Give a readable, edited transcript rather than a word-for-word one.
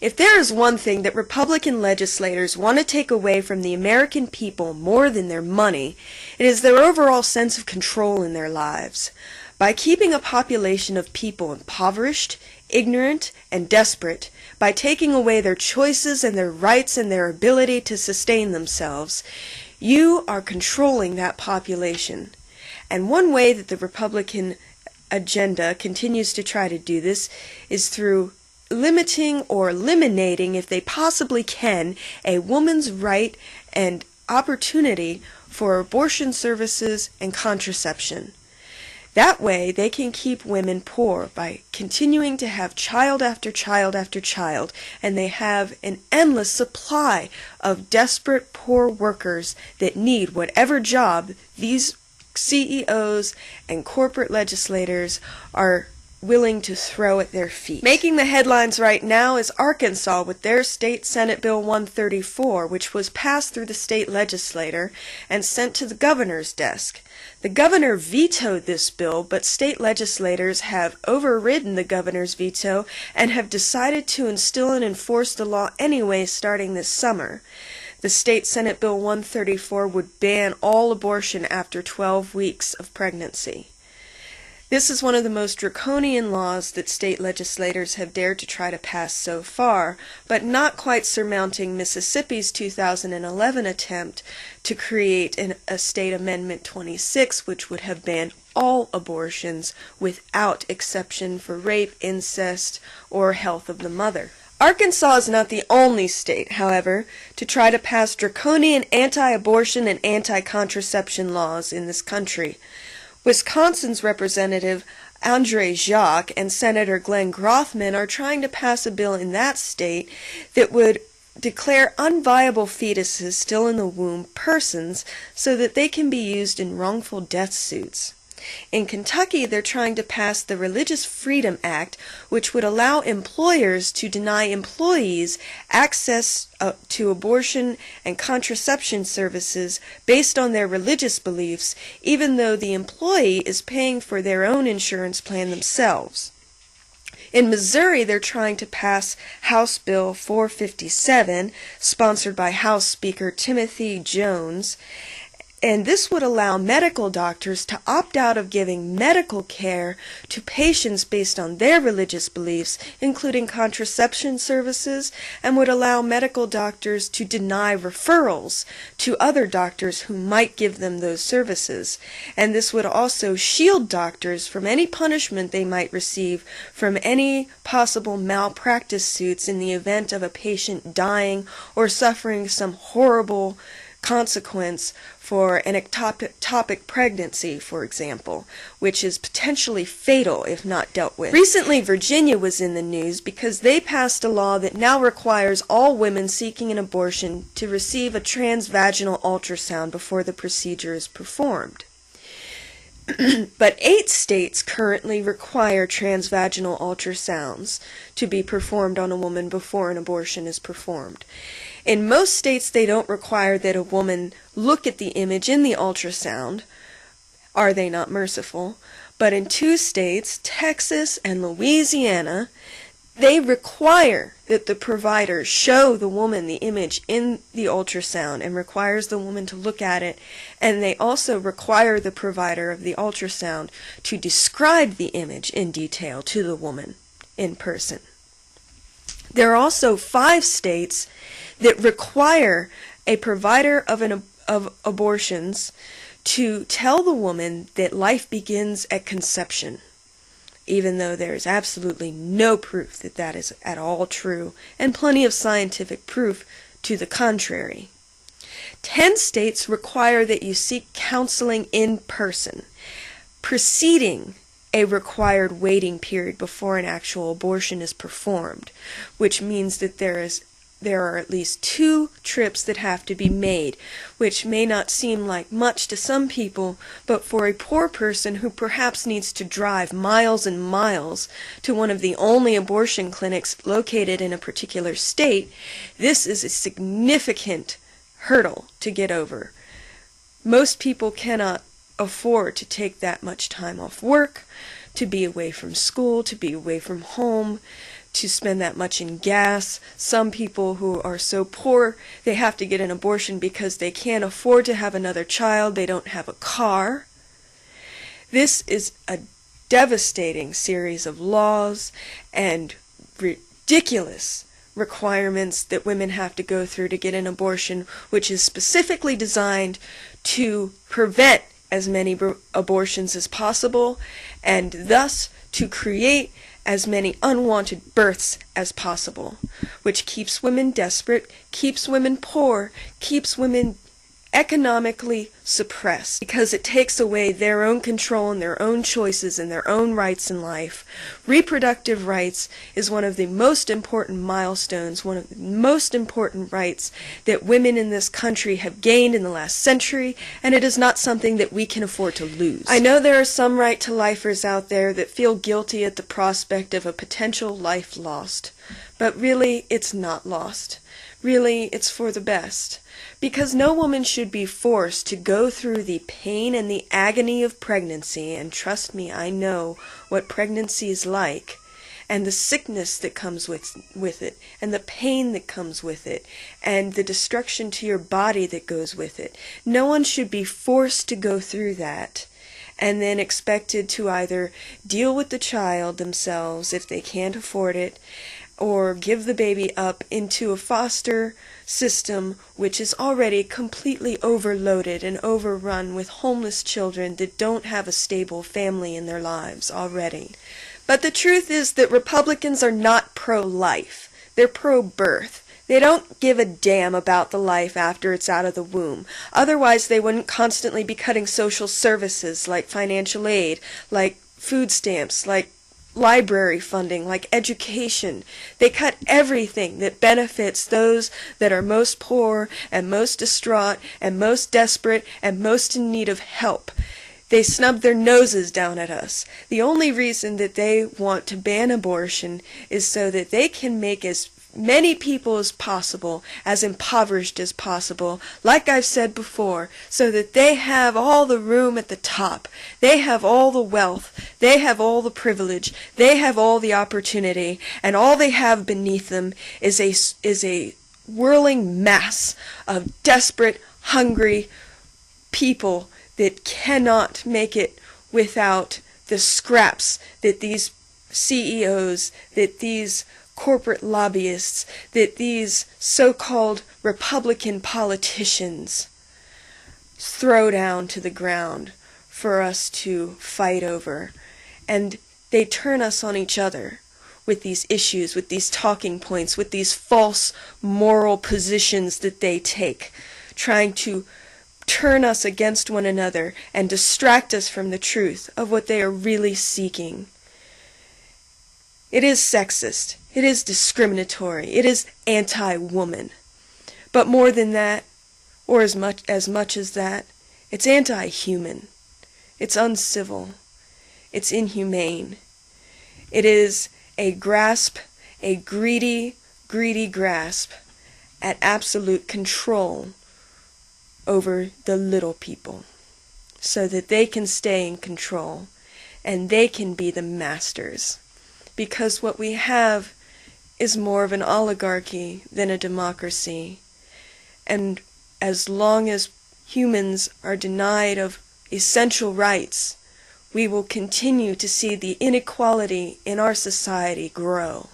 If there is one thing that Republican legislators want to take away from the American people more than their money, it is their overall sense of control in their lives. By keeping a population of people impoverished, ignorant, and desperate, by taking away their choices and their rights and their ability to sustain themselves, you are controlling that population. And one way that the Republican agenda continues to try to do this is through limiting or eliminating, if they possibly can, a woman's right and opportunity for abortion services and contraception. That way, they can keep women poor by continuing to have child after child after child, and they have an endless supply of desperate poor workers that need whatever job these CEOs and corporate legislators are willing to throw at their feet. Making the headlines right now is Arkansas with their state Senate Bill 134, which was passed through the state legislature and sent to the governor's desk. The governor vetoed this bill, but state legislators have overridden the governor's veto and have decided to instill and enforce the law anyway starting this summer. The state Senate Bill 134 would ban all abortion after 12 weeks of pregnancy. This is one of the most draconian laws that state legislators have dared to try to pass so far, but not quite surmounting Mississippi's 2011 attempt to create a State Amendment 26, which would have banned all abortions without exception for rape, incest, or health of the mother. Arkansas is not the only state, however, to try to pass draconian anti-abortion and anti-contraception laws in this country. Wisconsin's Representative Andre Jacques and Senator Glenn Grothman are trying to pass a bill in that state that would declare unviable fetuses still in the womb persons so that they can be used in wrongful death suits. In Kentucky, they're trying to pass the Religious Freedom Act, which would allow employers to deny employees access to abortion and contraception services based on their religious beliefs, even though the employee is paying for their own insurance plan themselves. In Missouri, they're trying to pass House Bill 457, sponsored by House Speaker Timothy Jones, and this would allow medical doctors to opt out of giving medical care to patients based on their religious beliefs, including contraception services, and would allow medical doctors to deny referrals to other doctors who might give them those services. And this would also shield doctors from any punishment they might receive from any possible malpractice suits in the event of a patient dying or suffering some horrible consequence for an ectopic pregnancy, for example, which is potentially fatal if not dealt with. Recently, Virginia was in the news because they passed a law that now requires all women seeking an abortion to receive a transvaginal ultrasound before the procedure is performed. But 8 states currently require transvaginal ultrasounds to be performed on a woman before an abortion is performed. In most states, they don't require that a woman look at the image in the ultrasound. Are they not merciful? But in 2 states, Texas and Louisiana, they require that the provider show the woman the image in the ultrasound and requires the woman to look at it, and they also require the provider of the ultrasound to describe the image in detail to the woman in person. There are also 5 states that require a provider of abortions to tell the woman that life begins at conception, even though there is absolutely no proof that that is at all true, and plenty of scientific proof to the contrary. 10 states require that you seek counseling in person, preceding a required waiting period before an actual abortion is performed, which means that there are at least 2 trips that have to be made, which may not seem like much to some people, but for a poor person who perhaps needs to drive miles and miles to one of the only abortion clinics located in a particular state, this is a significant hurdle to get over. Most people cannot afford to take that much time off work, to be away from school, to be away from home, to spend that much in gas. Some people who are so poor, they have to get an abortion because they can't afford to have another child, they don't have a car. This is a devastating series of laws and ridiculous requirements that women have to go through to get an abortion, which is specifically designed to prevent as many abortions as possible, and thus to create as many unwanted births as possible, which keeps women desperate, keeps women poor, keeps women economically suppressed, because it takes away their own control and their own choices and their own rights in life. Reproductive rights is one of the most important milestones, one of the most important rights that women in this country have gained in the last century, and it is not something that we can afford to lose. I know there are some right-to-lifers out there that feel guilty at the prospect of a potential life lost, but really it's not lost. Really, it's for the best. Because no woman should be forced to go through the pain and the agony of pregnancy, and trust me, I know what pregnancy is like, and the sickness that comes with it, and the pain that comes with it, and the destruction to your body that goes with it. No one should be forced to go through that, and then expected to either deal with the child themselves if they can't afford it, or give the baby up into a foster system which is already completely overloaded and overrun with homeless children that don't have a stable family in their lives already. But the truth is that Republicans are not pro-life. They're pro-birth. They don't give a damn about the life after it's out of the womb. Otherwise, they wouldn't constantly be cutting social services like financial aid, like food stamps, like library funding, like education. They cut everything that benefits those that are most poor and most distraught and most desperate and most in need of help. They snub their noses down at us. The only reason that they want to ban abortion is so that they can make as many people as possible, as impoverished as possible, like I've said before, so that they have all the room at the top, they have all the wealth, they have all the privilege, they have all the opportunity, and all they have beneath them is a whirling mass of desperate, hungry people that cannot make it without the scraps that these CEOs, that these corporate lobbyists, that these so-called Republican politicians throw down to the ground for us to fight over. And they turn us on each other with these issues, with these talking points, with these false moral positions that they take, trying to turn us against one another and distract us from the truth of what they are really seeking. It is sexist. It is discriminatory. It is anti-woman. But more than that, or as much as that, it's anti-human. It's uncivil. It's inhumane. It is a grasp, a greedy, greedy grasp at absolute control over the little people, so that they can stay in control and they can be the masters. Because what we have is more of an oligarchy than a democracy. And as long as humans are denied of essential rights, we will continue to see the inequality in our society grow.